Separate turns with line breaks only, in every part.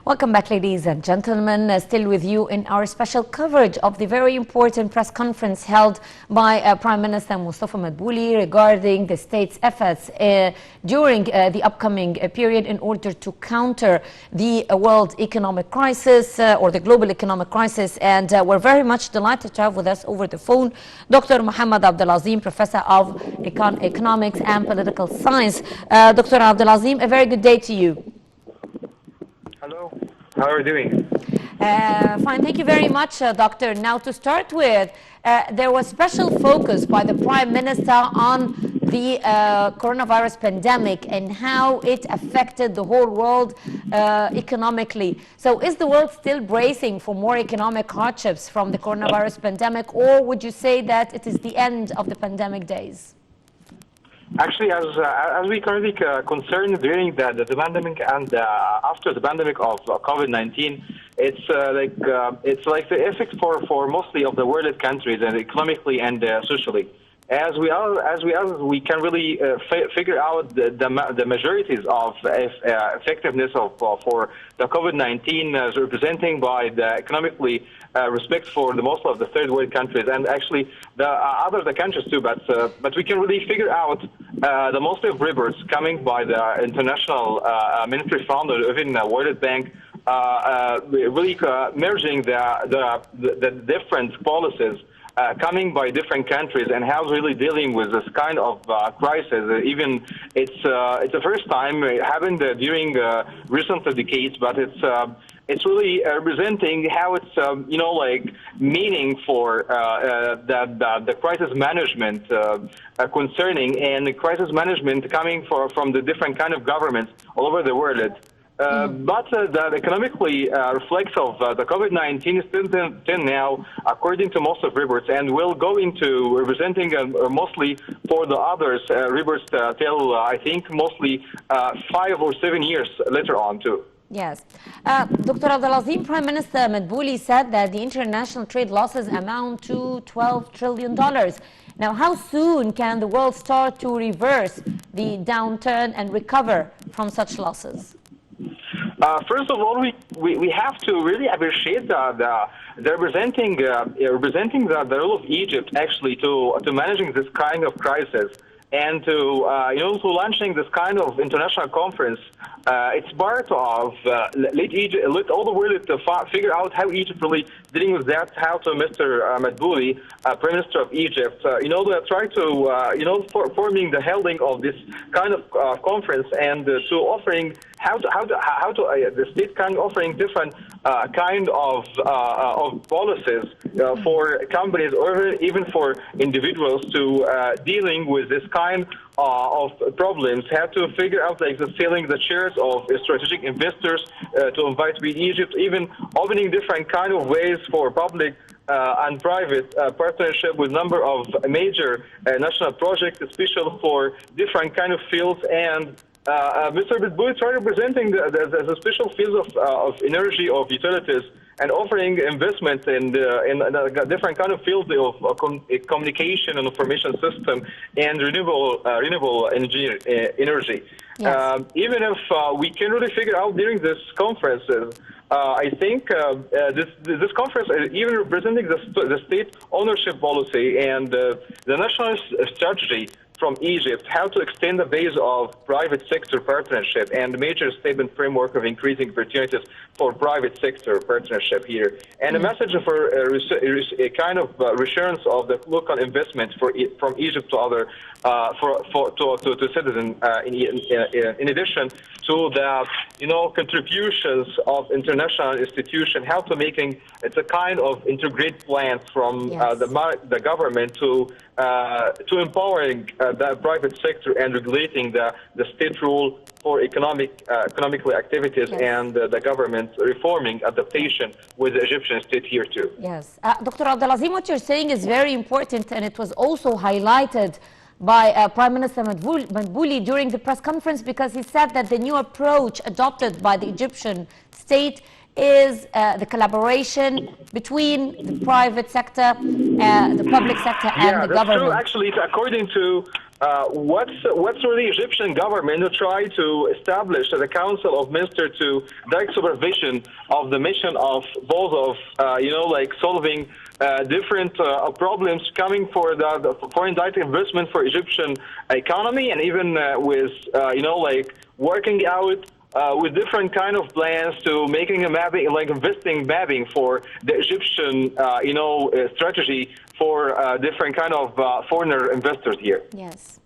Welcome back, ladies and gentlemen. Still with you in our special coverage of the very important press conference held by Prime Minister Mustafa Madbouli regarding the state's efforts during the upcoming period in order to counter the world economic crisis or the global economic crisis. And we're very much delighted to have with us over the phone Dr. Mohamed Azim, Professor of Economics and Political Science. Dr. Azim, a very good day to you.
Hello, how are you doing?
Fine, thank you very much, Doctor. Now, to start with, there was special focus by the Prime Minister on the coronavirus pandemic and how it affected the whole world economically. So is the world still bracing for more economic hardships from the coronavirus pandemic, or would you say that it is the end of the pandemic days?
Actually, as we currently concerned during the pandemic and after the pandemic of COVID-19, it's like the effect for mostly of the world countries and economically and socially. As we can really figure out the majorities of effectiveness for the COVID-19 as representing by the economically respect for the most of the third world countries and actually the countries too. But we can really figure out the most of reports coming by the International Monetary Fund or even the World Bank really merging the different policies coming by different countries and how really dealing with this kind of crisis. Even it's the first time it happened during recent decades, but it's really representing how it's like meaning for the crisis management concerning and the crisis management coming from the different kind of governments all over the world. But the economically reflects of the COVID-19 is still now, according to most of reports, and will go into representing mostly for the others reports till I think mostly 5 or 7 years later on too.
Yes. Dr. Azim, Prime Minister Madbouli said that the international trade losses amount to $12 trillion. Now, how soon can the world start to reverse the downturn and recover from such losses?
First of all, we have to really appreciate the representing the role of Egypt actually to managing this kind of crisis and to to launching this kind of international conference. It's part of let all the world to figure out how Egypt really dealing with that. How to Mr. Madbouli, Prime Minister of Egypt, to try to forming the holding of this kind of conference and to offering how to the state kind of offering different kind of policies for companies or even for individuals to dealing with this kind of problems. Have to figure out like the selling the shares of strategic investors to invite to Egypt, even opening different kind of ways for public and private partnership with number of major national projects, especially for different kind of fields. And Mr. Madbouli tried representing the special fields of energy, of utilities, and offering investment in different kind of fields of communication and information system and renewable energy.
Yes.
Even if we can really figure out during this conferences, I think this conference is even representing the state ownership policy and the national strategy from Egypt, how to extend the base of private sector partnership and major statement framework of increasing opportunities for private sector partnership here, and a message for a kind of reassurance of the local investment from Egypt to other to citizens. In addition to the contributions of international institutions, how to making it's a kind of integrated plan from the government to empowering the private sector and regulating the state rule for economically activities and the government reforming adaptation with the Egyptian state here too.
Yes. Dr. Azim, what you're saying is very important, and it was also highlighted by Prime Minister Madbouli during the press conference, because he said that the new approach adopted by the Egyptian state is the collaboration between the private sector, the public sector, and the government.
True. Actually, according to what's really Egyptian government to try to establish the Council of Ministers to direct supervision of the mission of both of like solving different problems coming for the foreign direct investment for Egyptian economy, and even with like working out with different kind of plans to making a mapping, like investing mapping for the Egyptian, strategy for different kind of foreigner investors here.
Yes.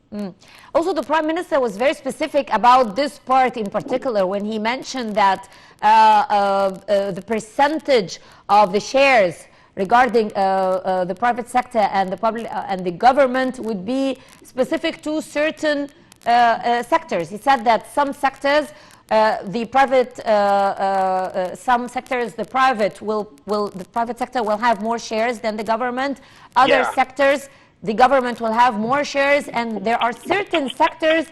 Also, the Prime Minister was very specific about this part in particular when he mentioned that the percentage of the shares regarding the private sector and the public and the government would be specific to certain sectors. He said that some sectors, the private sector will have more shares than the government. Other sectors, the government will have more shares, and there are certain sectors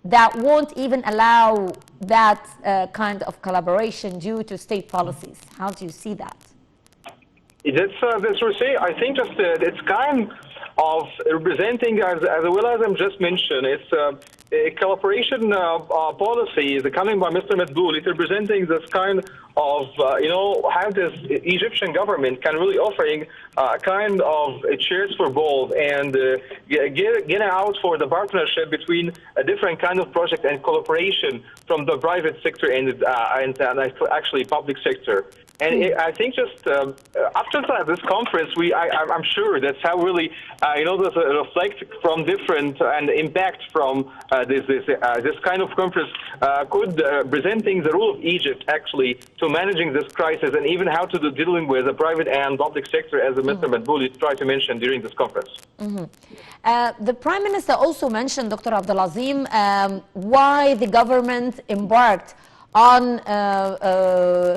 that won't even allow that kind of collaboration due to state policies. How do you see that?
That's I think just it's kind of representing, as well as I'm just mentioned, it's a cooperation policy coming by Mr. Madboul. It's representing this kind of, how this Egyptian government can really offering kind of shares for both and get out for the partnership between a different kind of project and cooperation from the private sector and actually public sector. And I think just after this conference, I'm sure that's how really, there's a reflect from different and impact from this kind of conference could presenting the role of Egypt actually to managing this crisis and even how to dealing with the private and public sector, as Mr. Madboul tried to mention during this conference.
The Prime Minister also mentioned, Dr. Abdel Azim, why the government embarked on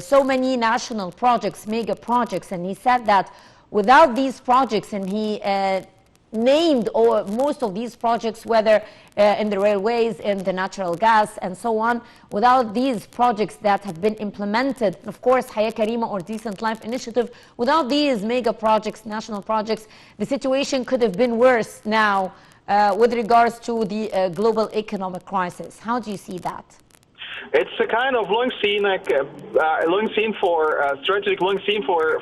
so many national projects, mega projects, and he said that without these projects, and he named most of these projects, whether in the railways, in the natural gas, and so on, without these projects that have been implemented, of course, Hayat Karima or Decent Life Initiative, without these mega projects, national projects, the situation could have been worse now with regards to the global economic crisis. How do you see that?
It's a kind of long scene, strategic long scene for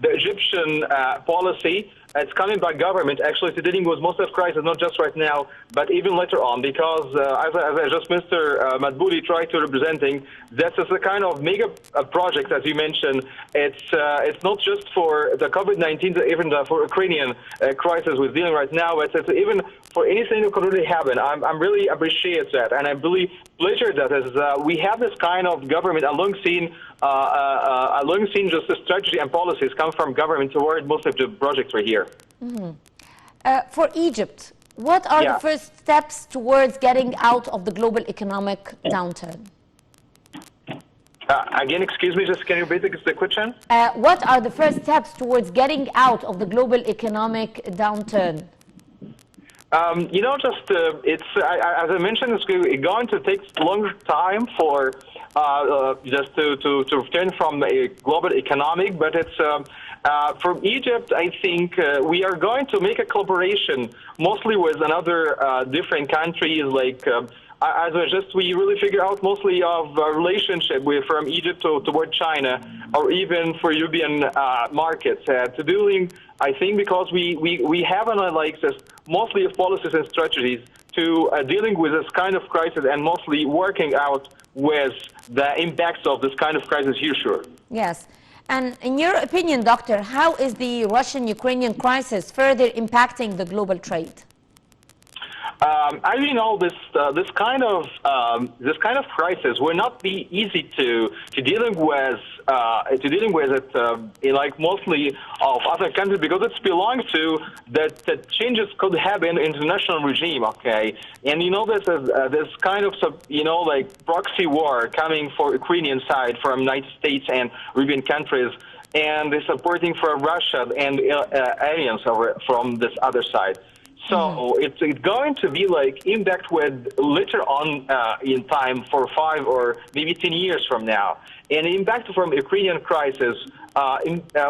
the Egyptian policy. It's coming by government actually to dealing with most of the crisis, not just right now, but even later on, because as Mr. Madboul tried to representing, that's a kind of mega project, as you mentioned. It's not just for the COVID-19, even for Ukrainian crisis we're dealing right now. It's even for anything that could really happen. I'm really appreciate that, and I'm really pleasure that as we have this kind of government, a long scene just the strategy and policies come from government toward most of the projects right here.
For Egypt, what are the first steps towards getting out of the global economic downturn?
Again, excuse me, just can you repeat the question?
What are the first steps towards getting out of the global economic downturn?
It's as I mentioned, it's going to take a long time for just to return from a global economic, but it's from Egypt. I think we are going to make a collaboration mostly with another different countries like. We really figure out mostly of relationship from Egypt toward China, or even for European markets. To dealing, I think, because we have this mostly of policies and strategies to dealing with this kind of crisis and mostly working out with the impacts of this kind of crisis here, sure.
Yes. And in your opinion, Doctor, how is the Russian-Ukrainian crisis further impacting the global trade?
As you know, this kind of crisis will not be easy to dealing with it like mostly of other countries, because it belongs to that changes could happen in international regime. Okay, and there's kind of like proxy war coming for Ukrainian side from United States and European countries, and they're supporting for Russia and aliens from this other side. So it's going to be like impact with later on in time for 5 or maybe 10 years from now. and the impact from Ukrainian crisis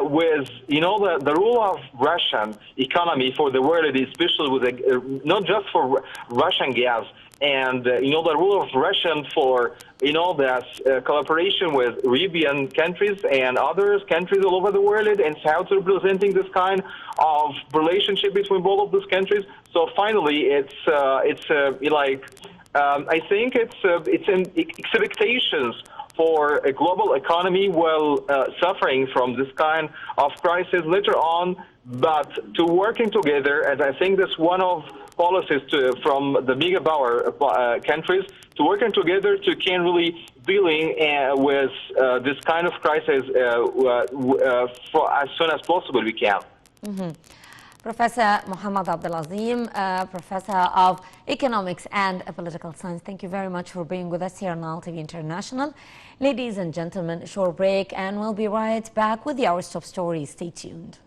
with the role of Russian economy for the world, especially with not just for Russian gas, and the role of Russian for the collaboration with European countries and other countries all over the world, and how to representing this kind of relationship between both of these countries. So finally, I think it's in expectations for a global economy while suffering from this kind of crisis later on, but to working together, and I think that's one of policies from the mega power countries, to working together to can really dealing with this kind of crisis for as soon as possible we can.
Professor Mohamed Abdel Azim, Professor of Economics and Political Science, thank you very much for being with us here on Nile TV International. Ladies and gentlemen, a short break and we'll be right back with the Hour's top stories. Stay tuned.